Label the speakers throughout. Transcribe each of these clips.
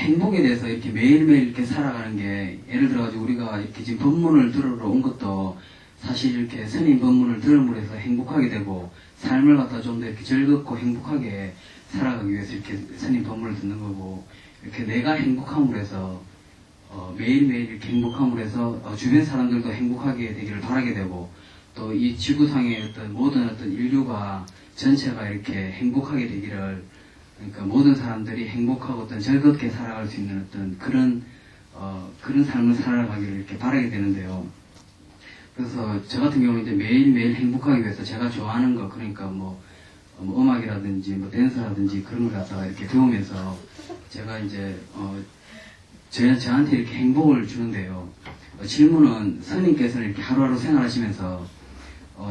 Speaker 1: 행복에 대해서 이렇게 매일매일 이렇게 살아가는 게, 예를 들어가지고 우리가 이렇게 지금 법문을 들으러 온 것도 사실 이렇게 스님 법문을 들음으로 해서 행복하게 되고, 삶을 갖다 좀 더 이렇게 즐겁고 행복하게 살아가기 위해서 이렇게 스님 법문을 듣는 거고, 이렇게 내가 행복함으로 해서 매일매일 이렇게 행복함으로 해서 주변 사람들도 행복하게 되기를 바라게 되고, 또 이 지구상의 어떤 모든 어떤 인류가 전체가 이렇게 행복하게 되기를, 그러니까 모든 사람들이 행복하고 어떤 즐겁게 살아갈 수 있는 어떤 그런 삶을 살아가기를 이렇게 바라게 되는데요. 그래서 저 같은 경우는 이제 매일매일 행복하기 위해서 제가 좋아하는 거, 그러니까 뭐 음악이라든지 뭐 댄스라든지 그런 걸 갖다가 이렇게 배우면서 제가 이제 저한테 이렇게 행복을 주는데요. 질문은 스님께서는 이렇게 하루하루 생활하시면서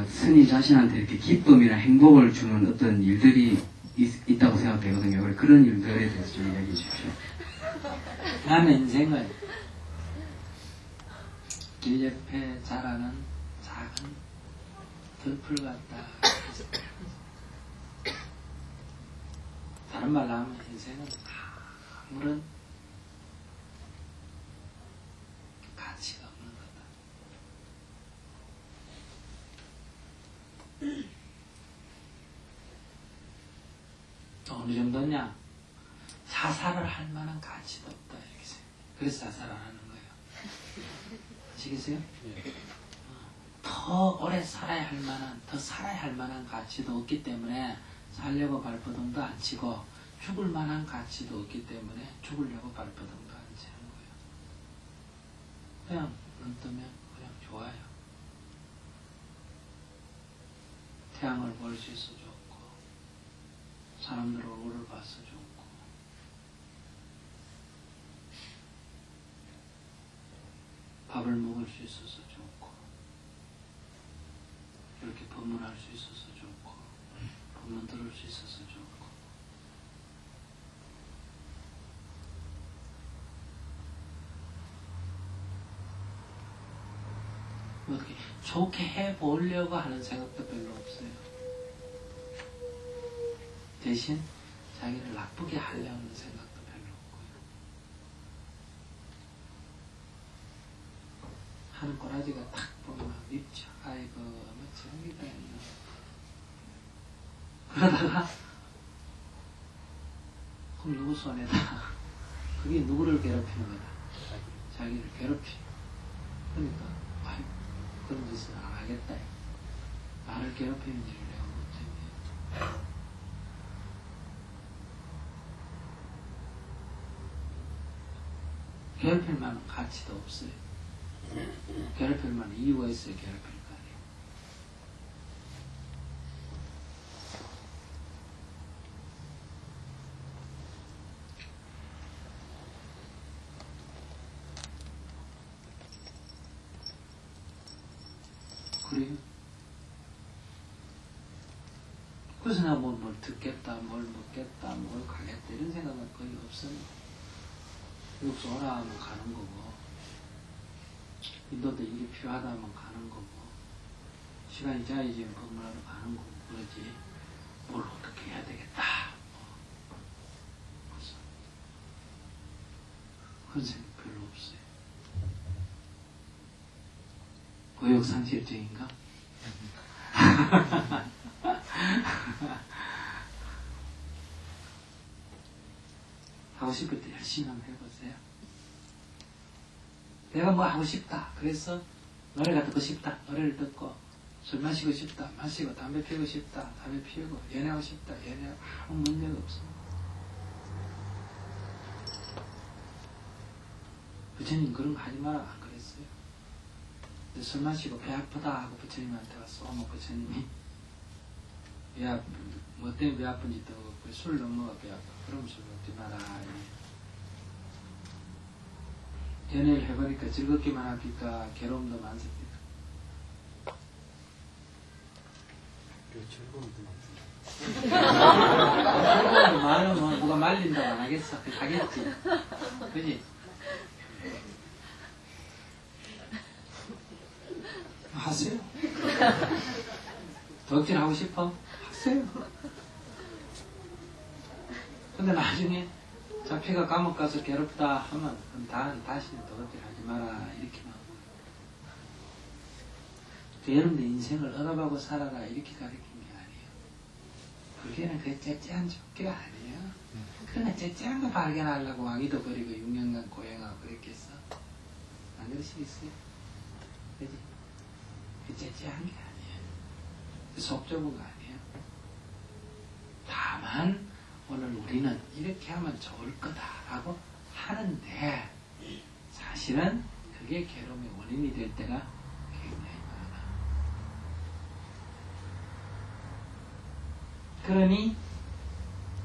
Speaker 1: 스님 자신한테 이렇게 기쁨이나 행복을 주는 어떤 일들이 있다고 생각되거든요. 그래서 그런 일들에 대해서 좀 이야기해 주십시오.
Speaker 2: 나는 인생은 길 옆에 자라는 작은 들풀 같다. 다른 말로 하면 인생은 아무런 가치가 없는 거다. 어느 정도냐? 자살을 할 만한 가치도 없다, 이렇게 생각해요. 그래서 자살을 하는 거예요. 아시겠어요? 더 오래 살아야 할 만한, 더 살아야 할 만한 가치도 없기 때문에 살려고 발버둥도 안 치고, 죽을 만한 가치도 없기 때문에 죽으려고 발버둥도 안 치는 거예요. 그냥 눈 뜨면 그냥 좋아요. 태양을 볼 수 있어 좋고, 사람들 얼굴을 봐서 좋고, 밥을 먹을 수 있어서 좋고, 이렇게 법문할 수 있어서 좋고, 법문 들을 수 있어서 좋고, 어떻게 좋게 해보려고 하는 생각도 별로 없어요. 대신 자기를 나쁘게 하려는 생각도 별로 없고요. 하는 꼬라지가 딱 보면 밉죠. 아이고, 뭐 저기다 했나. 그러다가 그럼 누구 손에다. 그게 누구를 괴롭히는 거다. 자기를 괴롭히는. 그러니까 아이고, 그런 짓은 안 하겠다. 나를 괴롭히는 일을 내가 못했네. 괴롭힐 만한 가치도 없어요. 괴롭힐 만한 이유가 있어야 괴롭힐 거 아니에요. 그래요? 그래서 나 뭘 듣겠다, 뭘 먹겠다, 뭘 가겠다 이런 생각은 거의 없어요. 여기서 오라 하면 가는 거고, 인도도 일이 필요하다 하면 가는 거고, 시간이 짜여지면 법문하러 가는 거고, 그러지 뭘 어떻게 해야 되겠다 그래서 그런 생각 별로 없어요. 고역상실증인가? 하고 싶을 때 열심히 한번 해보세요. 내가 뭐 하고 싶다. 그래서 노래가 듣고 싶다. 노래를 듣고, 술 마시고 싶다. 마시고, 담배 피우고 싶다. 담배 피우고, 연애하고 싶다. 연애하고, 아무 문제가 없습니다. 부처님 그런 거 하지 마라. 안 그랬어요. 술 마시고 배 아프다 하고 부처님한테 왔어. 어머, 부처님이 뭐 때문에 배 아픈지도 없고, 술 너무 먹어 배 아파. 그럼 술 먹지 마라. 연애를 해보니까 즐겁기만 합니까? 괴로움도 많습니까? 즐거움도 많으면 뭐 누가 말린다고 안 하겠어? 하겠지. 그지? 하세요. 덕질하고 싶어? 하세요. 근데 나중에 잡피가 감옥 가서 괴롭다 하면 그럼 다시는 도둑질 하지 마라 이렇게 나오고 여러분들 인생을 얻어가고 살아라 이렇게 가르친 게 아니에요. 불교는 그 째째한 종교가 아니에요. 그러나 째째한 거 발견하려고 왕이도 버리고 6년간 고행하고 그랬겠어? 안 그러시겠어요? 그지? 그 째째한 게 아니에요. 그 속 좁은 거 아니에요. 다만 오늘 우리는 이렇게 하면 좋을 거다라고 하는데 사실은 그게 괴로움의 원인이 될 때가 굉장히 많아. 그러니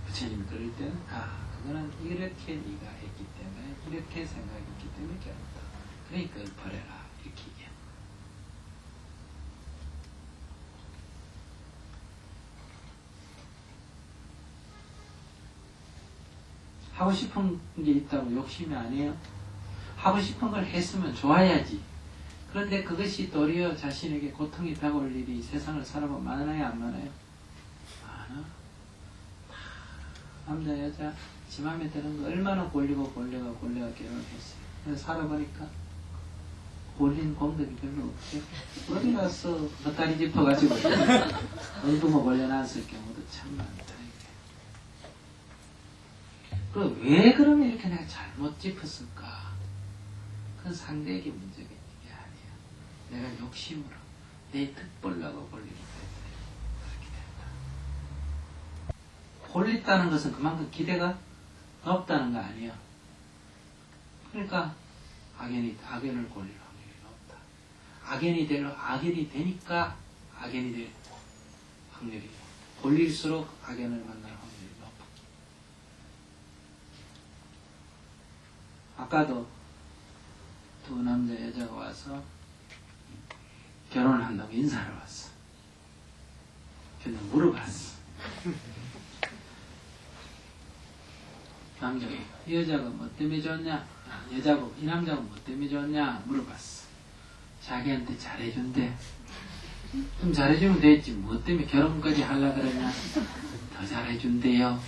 Speaker 2: 부처님이 그럴 때는 그거는 이렇게 네가 했기 때문에 이렇게 생각했기 때문에 괴롭다. 그러니까 그걸 버려라 이렇게 얘기해. 하고 싶은 게 있다고 욕심이 아니에요. 하고 싶은 걸 했으면 좋아야지. 그런데 그것이 도리어 자신에게 고통이 다가올 일이 세상을 살아보면 많아요, 안 많아요? 많아. 남자, 여자, 지 맘에 드는 거 얼마나 골리고 결혼했어요. 그래서 살아보니까 골린 공덕이 별로 없죠. 어디 가서 겉다리 짚어가지고 엉뚱어 걸려놨을 경우도 참 많다. 왜 그러면 이렇게 내가 잘못 짚었을까? 그건 상대에게 문제가 있는 게 아니야. 내가 욕심으로 내 득보려고 골리기 때문에 그렇게 된다. 골렸다는 것은 그만큼 기대가 높다는 거 아니야. 그러니까 악연을 골릴 확률이 높다. 악연이 되니까 악연이 될 확률이 높다. 골릴수록 악연을 만날 확률이 높다. 아까도 두 남자 여자가 와서 결혼을 한다고 인사를 왔어. 근데 물어봤어. 남자가 이 여자가 뭐 때문에 좋냐? 여자고 이 남자가 뭐 때문에 좋냐? 물어봤어. 자기한테 잘해준대. 좀 잘해주면 되지. 뭐 때문에 결혼까지 하려고 그러냐? 더 잘해준대요.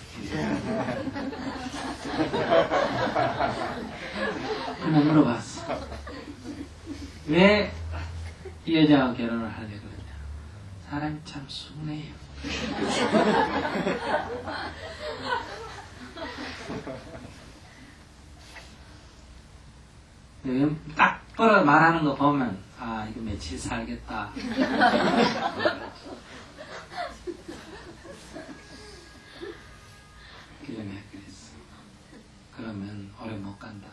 Speaker 2: 그냥 물어봤어. 왜 이 여자하고 결혼을 하려고 그러냐? 사람이 참 순해요. 딱 벌어 말하는 거 보면 이거 며칠 살겠다. 그전에 그랬어. 그러면 오래 못 간다.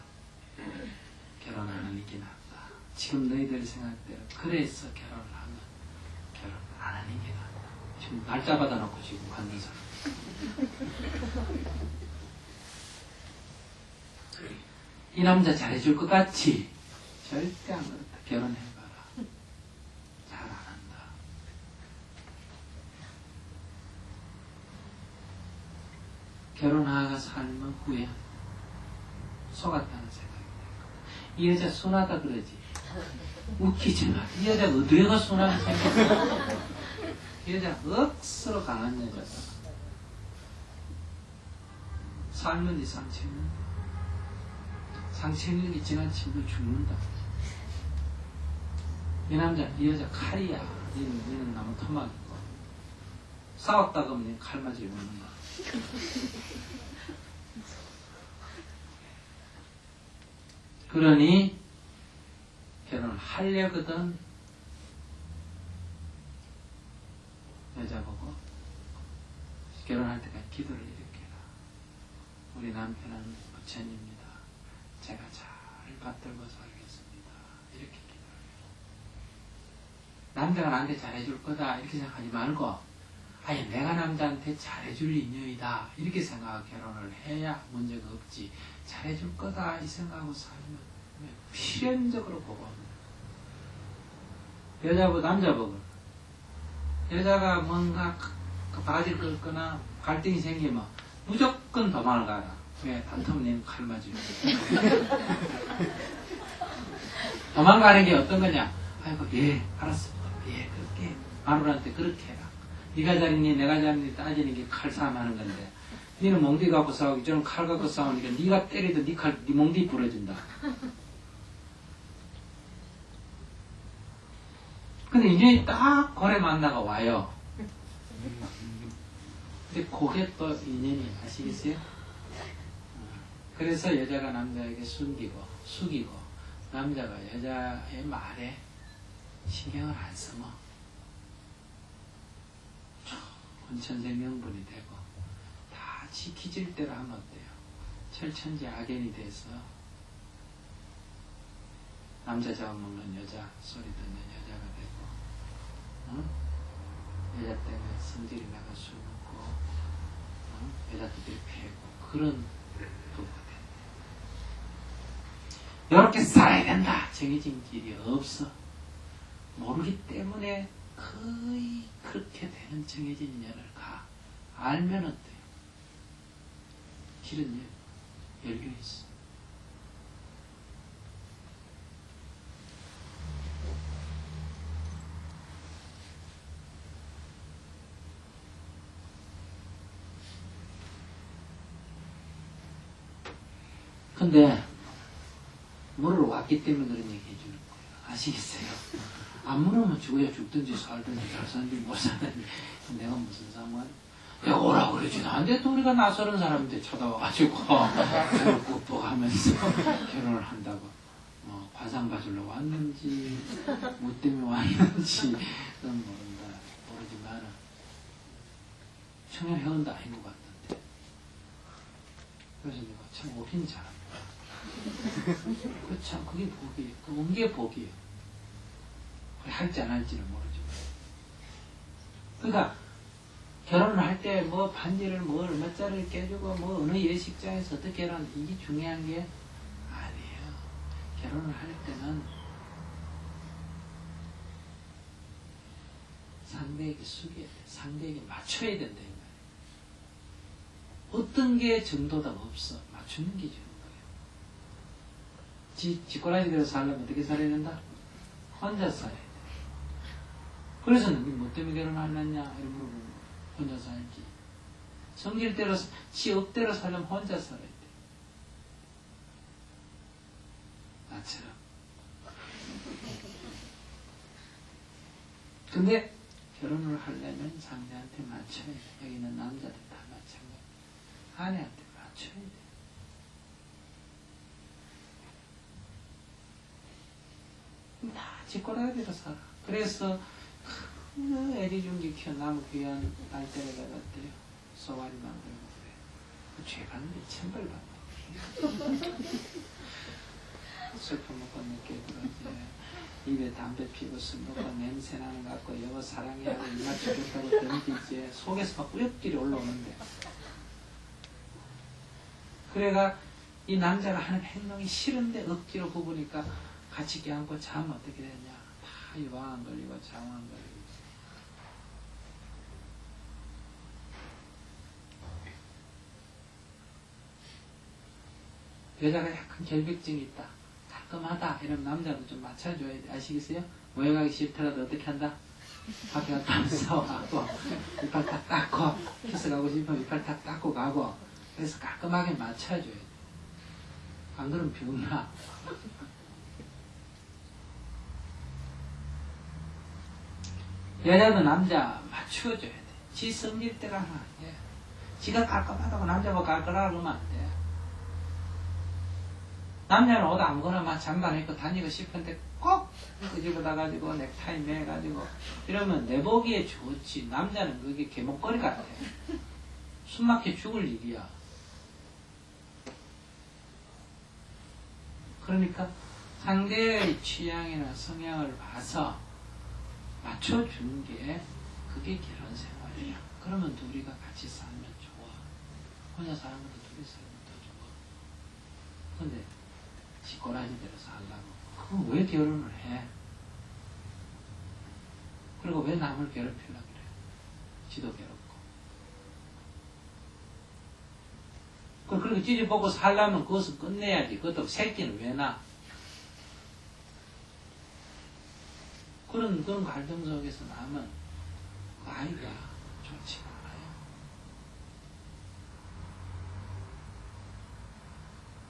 Speaker 2: 결혼하는 게 낫다. 지금 너희들 생각대로 그래서 결혼을 하면 결혼 안 하는 게 낫다. 지금 날짜 받아놓고 지금 갖는 사람. 이 남자 잘해줄 것 같지? 절대 안 그렇다. 결혼해봐라. 잘 안 한다. 결혼하고 살면 후회. 속았다는 생각이 들고. 이 여자 순하다 그러지. 웃기지 마. 이 여자가 어디가 순하게 생겼어? 이 여자 억수로 강한 여자다. 살면 이상 치는다. 상처력이 지나치면 죽는다. 이 남자, 이 여자 칼이야. 얘는 나무 토막이고. 싸웠다 그러면 칼 맞으려 먹는 거야. 그러니 결혼을 하려거든 여자 보고 결혼할 때까지 기도를 일으켜라. 우리 남편은 부처님입니다. 제가 잘 받들고 살겠습니다. 이렇게 기도를 해요. 남자가 나한테 잘해줄 거다 이렇게 생각하지 말고 내가 남자한테 잘해줄 인연이다 이렇게 생각하고 결혼을 해야 문제가 없지. 잘해줄 거다 이 생각하고 살면 필연적으로 보고 여자보고 남자보고 여자가 뭔가 바지를 긁거나 갈등이 생기면 무조건 도망을 가라. 왜? 단텀 칼 맞으려. 도망가는 게 어떤 거냐? 예, 알았습니다. 예, 그렇게 마누라한테 그렇게 해라. 네가 잘했니 내가 잘했니 따지는 게 칼싸움 하는 건데 니는 몽디 갖고 싸우기 저는 칼 갖고 싸우니까 니가 때리도 니 칼, 니 몽디 부러진다. 근데 인연이 딱 거래 만나가 와요. 근데 그게 또 인연이 아시겠어요? 그래서 여자가 남자에게 숙이고 남자가 여자의 말에 신경을 안 쓰면 혼천세 명분이 되고 다 지키질 대로 하면 어때요? 철천지 악연이 돼서 남자 잡아먹는 여자, 소리 듣는 여자가 되고 여자 때문에 성질이 나가 술 먹고 여자들이 패고 그런 부부가 된다. 이렇게 살아야 된다. 정해진 길이 없어. 모르기 때문에 거의 그렇게 되는 정해진 인연을 가. 알면 어때요? 길은 열려있어. 근데 물으러 왔기 때문에 그런 얘기 해주는 거예요. 아시겠어요? 안 물으면 죽어야 죽든지 살든지 잘 사는지 못 사는지 내가 무슨 상관? 야 오라 그러지. 나한테 또 우리가 낯설은 사람한테 쳐다와가지고 저를 꾹꾹하면서 결혼을 한다고 관상 봐주려고 왔는지 뭐 때문에 왔는지 그건 모르지만 청년 회원도 아닌 것 같던데. 그래서 내가 참 오긴 잘합니다. 참 그게 복이에요. 그 온 게 복이에요. 할지 안 할지는 모르지만. 그러니까 결혼을 할 때 뭐 반지를 뭐 얼마짜리를 깨주고 뭐 어느 예식장에서 어떻게 결혼 이게 중요한 게 아니에요. 결혼을 할 때는 상대에게 숙여야 돼. 상대에게 맞춰야 된다. 이 말이에요. 어떤 게 정도가 없어. 맞추는 게 정도예요. 지꼬라지대로 살려면 어떻게 살아야 된다? 혼자 살아야 돼. 그래서 너는 뭐 때문에 결혼하느냐 이런 물어보면 혼자 살지. 성질대로 지 업대로 살려면 혼자 살아야 돼. 나처럼. 근데 결혼을 하려면 상대한테 맞춰야 돼. 여기 있는 남자들 다 마찬가지. 아내한테 맞춰야 돼. 다 짓꼬라지로 살아. 그래서 애리중지 키운 나무 귀한 딸때를 갖다요 소화리 만들고 그래. 그 죄 받는데 천벌 받는. 술 먹고 늦게 들어오지. 입에 담배 피고 술 먹고 냄새 나는 것 같고 여보 사랑해 하고 이마 죽겠다고 던지지. 속에서 막 우엽길이 올라오는데. 그래가 이 남자가 하는 행동이 싫은데 억지로 부부니까 같이 껴안고 자면 어떻게 되냐. 다 유방암 걸리고 장암 걸리고. 여자가 약간 결벽증이 있다. 깔끔하다. 이러면 남자도 좀 맞춰줘야 돼. 아시겠어요? 모여가기 싫더라도 어떻게 한다? 밖에 갔다 싸워가고 이빨 탁 닦고 키스 가고 싶으면 이빨 탁 닦고 가고 그래서 깔끔하게 맞춰줘야 돼. 안 그러면 병나. 여자도 남자 맞춰줘야 돼. 지 성질대로 하면 안 돼. 지가 깔끔하다고 남자가 깔끔하고 그러면 안 돼. 남자는 옷 아무거나 막 잠바 입고 다니고 싶은데 꼭 끄집어다 가지고 넥타이 매가지고 이러면 내 보기에 좋지. 남자는 그게 개목걸이 같아. 숨막혀 죽을 일이야. 그러니까 상대의 취향이나 성향을 봐서 맞춰주는 게 그게 결혼 생활이야. 그러면 둘이가 같이 살면 좋아. 혼자 사는 것도 둘이 살면 더 좋아. 근데 지꼬라지대로 살라고. 그럼 왜 결혼을 해? 그리고 왜 남을 괴롭히려고 그래? 지도 괴롭고. 그렇게 찌집보고 살려면 그것은 끝내야지. 그것도 새끼는 왜 나? 그런 갈등 속에서 나면 그 아이가 좋지가 않아요.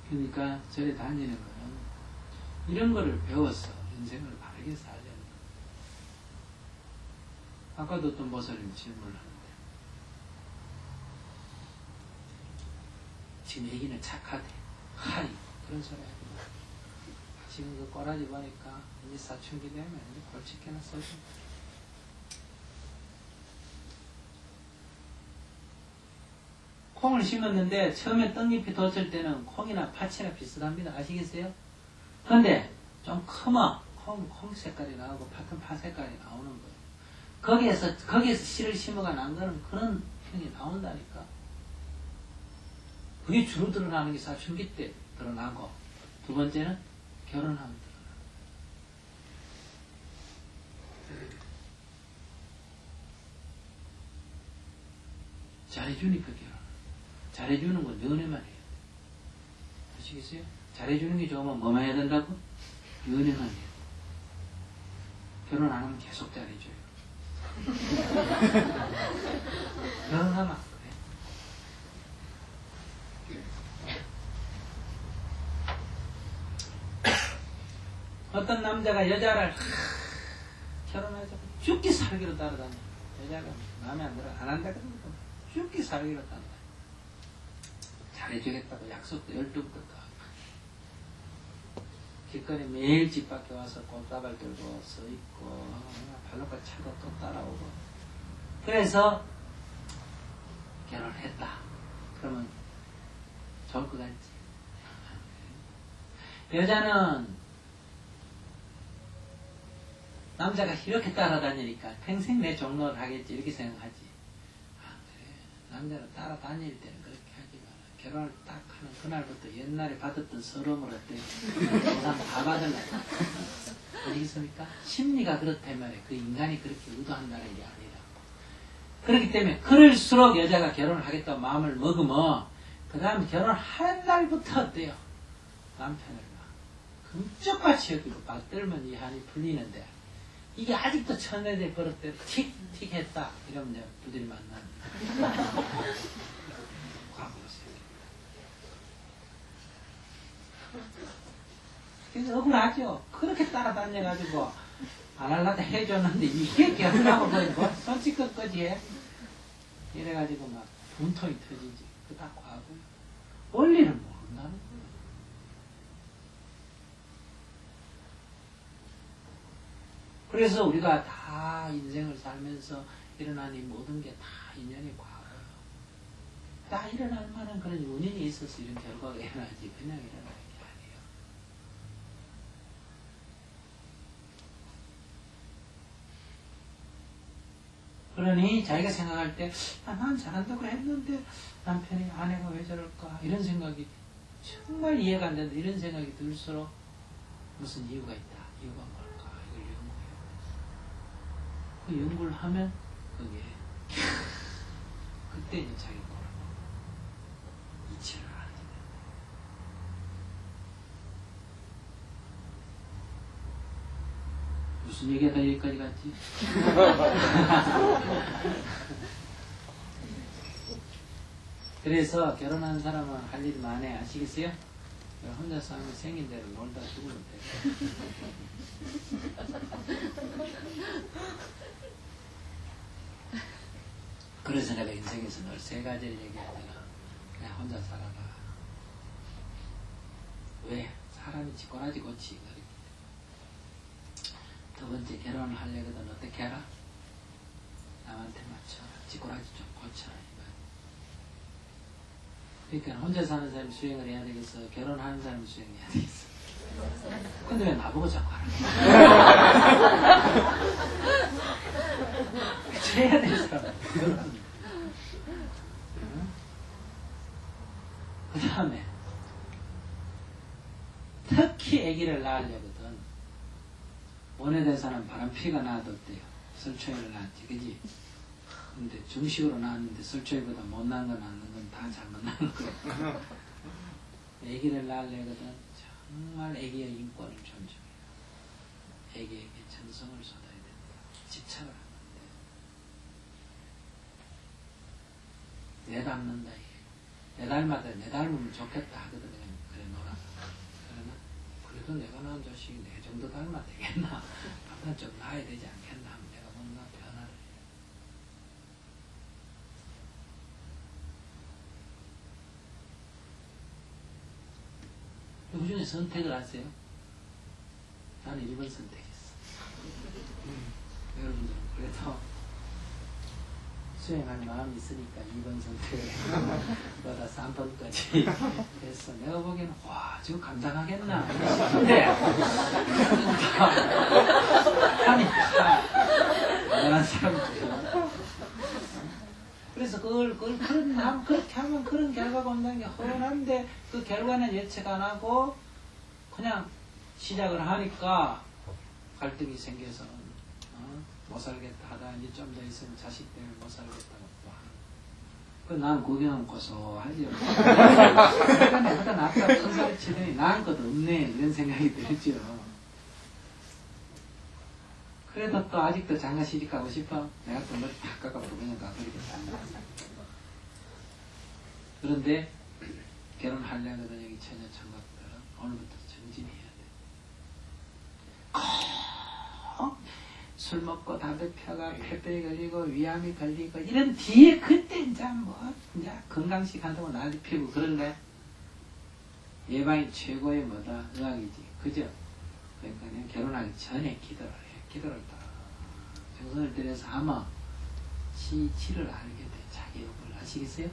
Speaker 2: 그러니까 절에 다니는 거는 이런 거를 배워서 인생을 바르게 살려는 거예요. 아까도 또 모서님 질문을 하는데 지금 애기는 착하대 하이 그런 소리 하지 마. 지금 그 꼬라지 보니까 이제 사춘기 되면 이제 골칫게나 써준다. 콩을 심었는데 처음에 떡잎이 돋을 때는 콩이나 팥이나 비슷합니다. 아시겠어요? 근데 좀 크면 콩 색깔이 나오고 팥은 팥 색깔이 나오는 거예요. 거기에서 씨를 심어가 난 거는 그런 형이 나온다니까. 그게 주로 드러나는 게 사춘기 때 드러나고, 두 번째는 결혼하면 드러나요. 잘해주니까 결혼. 잘해주는 건 연애만 해요. 아시겠어요? 잘해주는 게 좋으면 뭐만 해야 된다고? 연애만 해요. 결혼 안 하면 계속 잘해줘요. 결혼하면 안 그래. 어떤 남자가 여자를 결혼하자고 죽기 살기로 따라다녀. 여자가 마음에 안 들어 안 한다 그러면 죽기 살기로 따라다녀. 잘해주겠다고 약속도 12번도 하고 길거리 매일 집 밖에 와서 꽃다발 들고 서있고 발로까지 차도 또 따라오고 그래서 결혼했다. 그러면 좋을 것 같지? 여자는 남자가 이렇게 따라다니니까 평생 내 종로를 하겠지 이렇게 생각하지. 아 그래 남자를 따라다닐 때는 그렇게 하지 마라. 결혼을 딱 하는 그날부터 옛날에 받았던 서러움을 어때? 보상 다 받을래. 어디겠습니까? 심리가 그렇단 말이에요. 그 인간이 그렇게 의도한다는 게 아니라. 그렇기 때문에 그럴수록 여자가 결혼을 하겠다고 마음을 먹으면 그 다음에 결혼할 날부터 어때요? 남편을 막 금쪽같이 여기고 받들면 이 한이 풀리는데 이게 아직도 천내대 버릇대로 틱틱 했다. 이러면 이제 부들이 만나는 과거세요. 그래서 억울하죠. 그렇게 따라다녀가지고 안 할라다 해줬는데 이게 결혼하고 뭐 손짓끝까지 해. 이래가지고 막 분통이 터지지. 그 다 과거야. 원리를 모른다는 거야. 그래서 우리가 다 인생을 살면서 일어난 이 모든 게 다 인연이 과거예요. 다 일어날 만한 그런 원인이 있어서 이런 결과가 일어나지 그냥 일어나는 게 아니에요. 그러니 자기가 생각할 때 난 잘한다고 했는데 남편이 아내가 왜 저럴까 이런 생각이 정말 이해가 안 된다 이런 생각이 들수록 무슨 이유가 있다. 이유가 뭘까 이걸 연구해요. 그 연구를 하면 그게 그때 이제 자기 거라고 이치를 하게 된다. 무슨 얘기가 여기까지 갔지? 그래서 결혼한 사람은 할 일이 많아요. 아시겠어요? 혼자서 하면 생긴 대로 놀다 죽으면 돼요. 그래서 내가 인생에서 늘 세 가지를 얘기하잖아. 그냥 혼자 살아라. 왜? 사람이 지꼬라지 고치. 두 번째 결혼을 하려거든 어떻게 해라? 남한테 맞춰라. 지꼬라지 좀 고쳐라. 그러니까 혼자 사는 사람이 수행을 해야 되겠어? 결혼하는 사람이 수행해야 되겠어? 근데 왜 나보고 자꾸 하는 거야? 해야 될 사람은 결혼합니다. 그 다음에 특히 아기를 낳으려거든 원해된 사람 바람피가 나왔대요. 설초이를 낳았지, 그지? 근데 정식으로 낳았는데 설초이보다 못 낳은 건 낳는 건 다 잘못 낳은 거예요. 아기를 낳으려거든 정말 아기의 인권을 존중해요. 아기에게 정성을 쏟아야 된다. 집착을 하면 돼. 내 닮는다. 내 닮아도 내 닮으면 좋겠다 하거든. 그냥 그래 놀아. 그래도 내가 낳은 자식이 내 정도 닮아 되겠나? 보다 좀 나아야 되지 않겠나? 하면 내가 뭔가 변화를 해요. 그 중에 선택을 하세요. 나는 1번 선택했어. 여러분들은 그래도 수행할 마음이 있으니까 2번 선택을 보다 3번까지 했어. 내가 보기에는 와 저거 감당하겠나 싶은데 하니까 대단한 사람들. 그래서 그렇게 하면 그런 결과가 온다는 게 뻔한데 그 결과는 예측 안 하고 그냥 시작을 하니까 갈등이 생겨서 못 살겠다 하다 이제 좀 더 있으면 자식 때문에 못 살겠다고 또 하는. 그 난 구경하면 고소하죠. 내가 내보다 낫다 큰 소리 치더니 나은 것도 없네 이런 생각이 들죠. 그래도 또 아직도 장가 시집 가고 싶어? 내가 또 머리 다 깎아보고 그냥 가버리겠다. 그런데 결혼하려거든 여기 처녀 청각들은 오늘부터 정진해야 돼. 술 먹고 담배 펴가 폐병이 걸리고 위암이 걸리고 이런 뒤에 그때 이제 뭐 이제 건강식 한다고 난리 피고 그럴래? 예방이 최고의 뭐다 의학이지 그죠? 그러니까 그냥 결혼하기 전에 기도를 해. 기도를 딱 정성을 들여서 하면 치를 알게 돼. 자기 욕을 아시겠어요?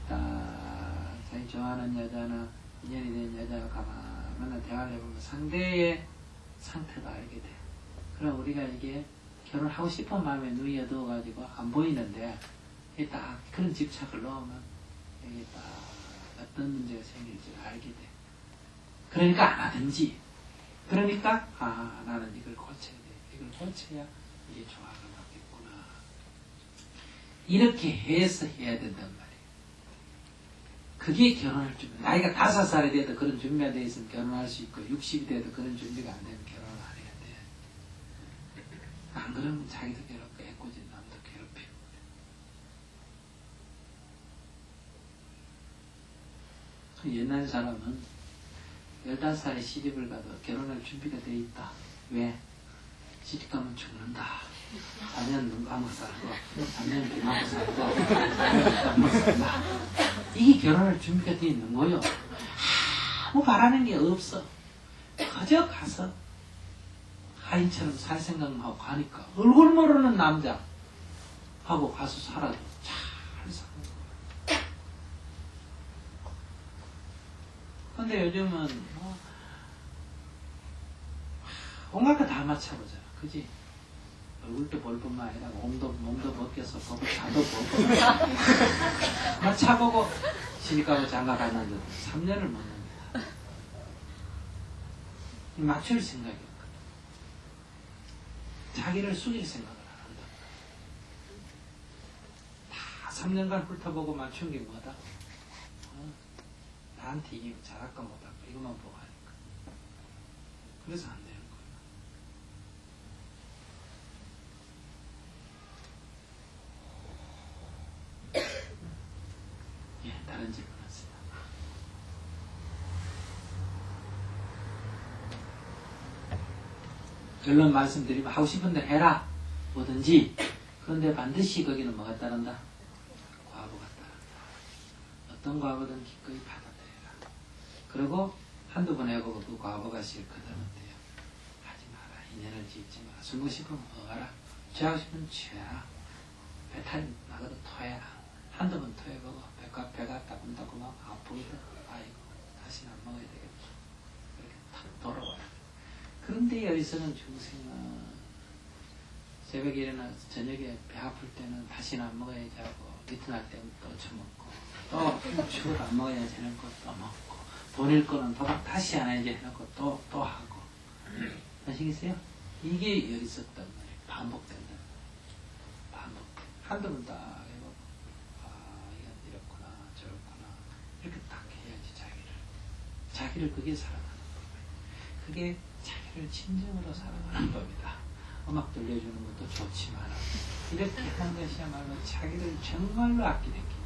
Speaker 2: 딱 자기 좋아하는 여자나 인연이 된 여자와 가만히 대화를 해보면 상대의 상태도 알게 돼. 그럼 우리가 이게 결혼하고 싶은 마음에 눈이 어두워가지고 안 보이는데 이게 딱 그런 집착을 넣으면 여기 딱 어떤 문제가 생길지 알게 돼. 그러니까 안 하든지. 그러니까 나는 이걸 고쳐야 돼. 이걸 고쳐야 이게 조화가 맞겠구나. 이렇게 해서 해야 된단 말이에요. 그게 결혼할 준비. 나이가 5살이 돼도 그런 준비가 돼 있으면 결혼할 수 있고 60이 돼도 그런 준비가 안 되면 결혼을 안 해야 돼. 안 그러면 자기도 괴롭고 애꿎은 남도 괴롭히고 그래. 옛날 사람은 15살에 시집을 가도 결혼할 준비가 돼 있다. 왜? 시집 가면 죽는다. 4년 눈 감고 살고 3년 귀 감고 살고 4년 감고 산다. 이게 결혼할 준비가 돼 있는 거요. 아무 바라는 게 없어. 그저 가서 하인처럼 살 생각만 하고 가니까 얼굴 모르는 남자 하고 가서 살아도 잘 사는 거야. 근데 요즘은 온갖 거 다 맞춰보잖아. 그지? 얼굴도 볼 뿐만 아니라 몸도 벗겨서 보고 자도 보고 맞춰보고 시집가고 장가갔는데 3년을 못 넘겨. 맞출 생각이 없거든. 자기를 숙일 생각을 안 한다. 다 3년간 훑어보고 맞춘 게 뭐다? 나한테 이게 잘할까 못할까 이것만 보고 하니까. 그래서 안 되는 거예요. 예, 다른 질문 하세요. 결론 말씀드리면 하고 싶은 대로 해라. 뭐든지. 그런데 반드시 거기는 뭐가 따른다? 과보가 따른다. 어떤 과보든 기꺼이 받아들여라. 그리고 한두 번 해보고 그 과보가 싫거든 어때요? 하지 마라. 인연을 짓지 마라. 술 먹고 싶으면 먹어라. 취하고 싶으면 취해라. 배탈 나거든 토해라. 한두 번 토해보고 배가 따끔따끔 아프거든. 아이고 다시는 안 먹어야 되겠다. 그렇게 탁 돌아와요. 그런데 여기서는 중생은 새벽에 일어나서 저녁에 배 아플 때는 다시는 안 먹어야지 하고 이튿날 때는 또 처먹고 또 죽을 안 먹어야지 해놓고 또 먹고 보낼 거는 도박 다시 안 해야지 해놓고 또 하고 아시겠어요? 이게 여기 있었단 말이에요. 반복된다. 반복돼. 한두 번 딱 해보고 이건 이렇구나 저렇구나 이렇게 딱 해야지 자기를 그게 살아가는 법이에요. 그게 자기를 진정으로 살아가는 법이다. 음악 들려주는 것도 좋지만 이렇게 하는 것이야말로 자기를 정말로 아끼는 길.